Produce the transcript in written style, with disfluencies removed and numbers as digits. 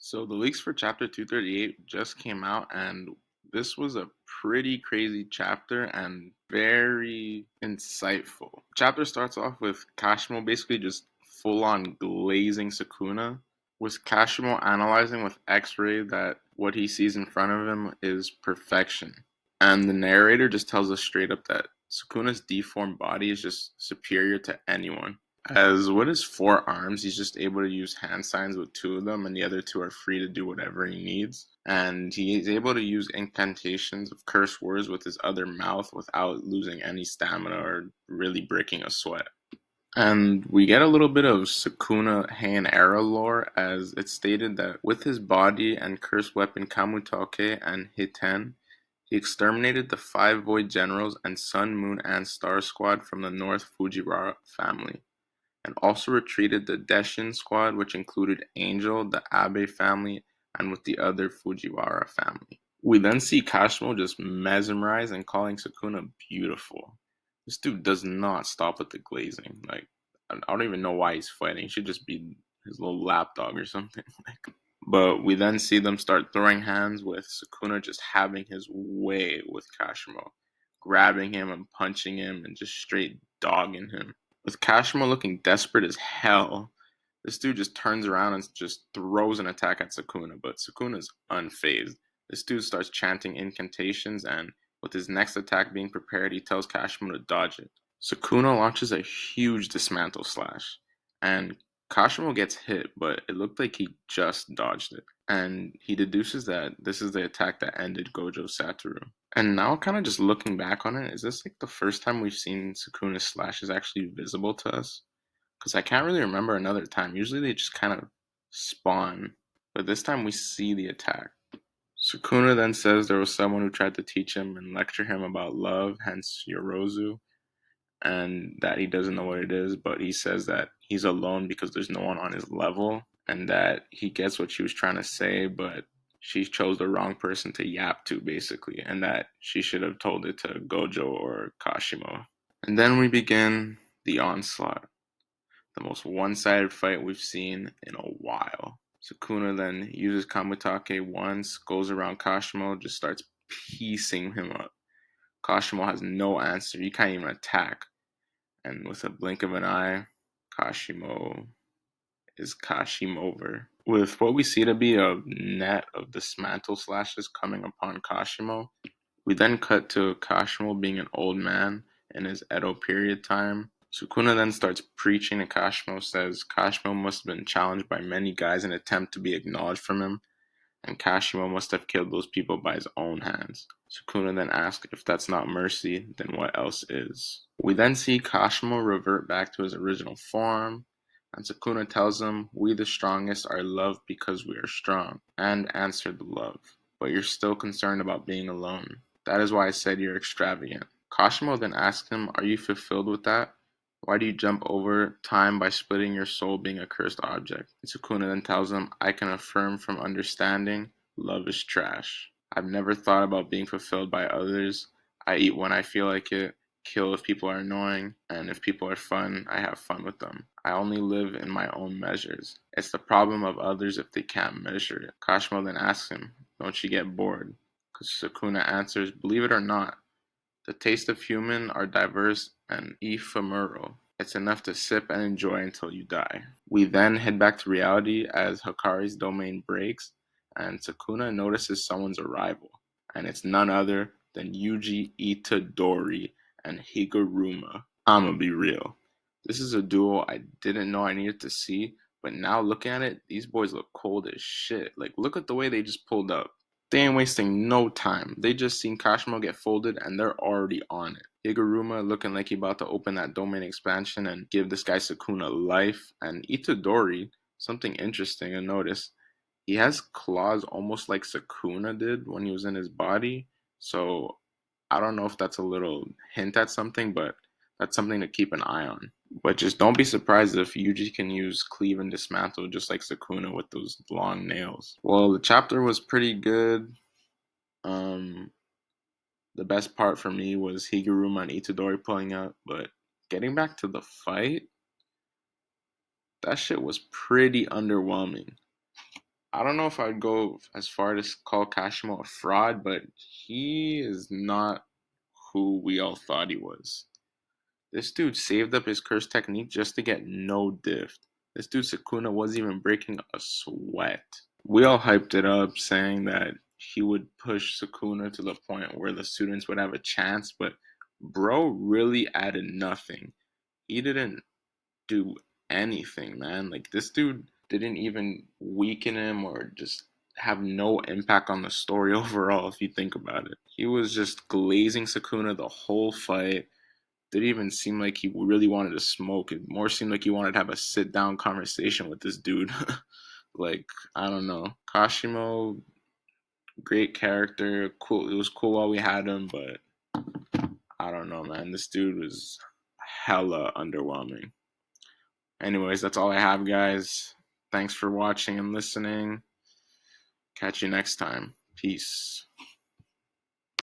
So the leaks for chapter 238 just came out, and this was a pretty crazy chapter and very insightful. Chapter starts off with Kashimo basically just full on glazing Sukuna, with Kashimo analyzing with X-ray that what he sees in front of him is perfection. And the narrator just tells us straight up that Sukuna's deformed body is just superior to anyone. As with his four arms, he's just able to use hand signs with two of them, and the other two are free to do whatever he needs. And he is able to use incantations of curse words with his other mouth without losing any stamina or really breaking a sweat. And we get a little bit of Sukuna Heian era lore, as it's stated that with his body and cursed weapon Kamutake and Hiten, he exterminated the five Void Generals and Sun, Moon, and Star Squad from the North Fujiwara family, and also retreated the Deshin squad, which included Angel, the Abe family, and with the other Fujiwara family. We then see Kashimo just mesmerized and calling Sukuna beautiful. This dude does not stop with the glazing. Like, I don't even know why he's fighting. He should just be his little lapdog or something. But we then see them start throwing hands, with Sukuna just having his way with Kashimo, grabbing him and punching him and just straight dogging him. With Kashimo looking desperate as hell, this dude just turns around and just throws an attack at Sukuna, but Sukuna's unfazed. This dude starts chanting incantations, and with his next attack being prepared, he tells Kashimo to dodge it. Sukuna launches a huge dismantle slash, and Kashimo gets hit, but it looked like he just dodged it. And he deduces that this is the attack that ended Gojo Satoru. And now, kind of just looking back on it, is this like the first time we've seen Sukuna's slashes actually visible to us? Because I can't really remember another time. Usually they just kind of spawn, but this time we see the attack. Sukuna then says there was someone who tried to teach him and lecture him about love, hence Yorozu, and that he doesn't know what it is, but he says that he's alone because there's no one on his level, and that he gets what she was trying to say, but she chose the wrong person to yap to, basically, and that she should have told it to Gojo or Kashimo. And then we begin the onslaught, the most one-sided fight we've seen in a while. Sukuna then uses Kamutake once, goes around Kashimo, just starts piecing him up. Kashimo has no answer. He can't even attack. And with a blink of an eye, Kashimo is Kashimover. With what we see to be a net of dismantle slashes coming upon Kashimo, we then cut to Kashimo being an old man in his Edo period time. Sukuna then starts preaching, and Kashimo says Kashimo must have been challenged by many guys in an attempt to be acknowledged from him, and Kashimo must have killed those people by his own hands. Sukuna then asks if that's not mercy, then what else is? We then see Kashimo revert back to his original form, and Sukuna tells him, "We the strongest are loved because we are strong," and answer the love. "But you're still concerned about being alone. That is why I said you're extravagant." Kashimo then asks him, "Are you fulfilled with that? Why do you jump over time by splitting your soul being a cursed object?" And Sukuna then tells him, "I can affirm from understanding, love is trash. I've never thought about being fulfilled by others. I eat when I feel like it, kill if people are annoying, and if people are fun, I have fun with them. I only live in my own measures. It's the problem of others if they can't measure it." Kashimo then asks him, "Don't you get bored?" Sukuna answers, "Believe it or not, the tastes of human are diverse and ephemeral. It's enough to sip and enjoy until you die." We then head back to reality as Hikari's domain breaks, and Sukuna notices someone's arrival, and it's none other than Yuji Itadori and Higuruma. I'ma be real. This is a duo I didn't know I needed to see, but now looking at it, these boys look cold as shit. Like, look at the way they just pulled up. They ain't wasting no time. They just seen Kashimo get folded and they're already on it. Higuruma looking like he about to open that domain expansion and give this guy Sukuna life. And Itadori, something interesting to notice, he has claws almost like Sukuna did when he was in his body. So I don't know if that's a little hint at something, but that's something to keep an eye on. But just don't be surprised if Yuji can use cleave and dismantle just like Sukuna with those long nails. Well, the chapter was pretty good. Um, the best part for me was Higuruma and Itadori pulling up, but getting back to the fight, that shit was pretty underwhelming. I don't know if I'd go as far to call Kashimo a fraud, but he is not who we all thought he was. This dude saved up his curse technique just to get no diff. This dude Sukuna wasn't even breaking a sweat. We all hyped it up, saying that he would push Sukuna to the point where the students would have a chance, but bro really added nothing. He didn't do anything, man. Like, this dude didn't even weaken him or just have no impact on the story overall, if you think about it. He was just glazing Sukuna the whole fight. Didn't even seem like he really wanted to smoke. It more seemed like he wanted to have a sit down conversation with this dude. Like, I don't know. Kashimo, great character. Cool. It was cool while we had him, but I don't know, man. This dude was hella underwhelming. Anyways, that's all I have, guys. Thanks for watching and listening. Catch you next time. Peace.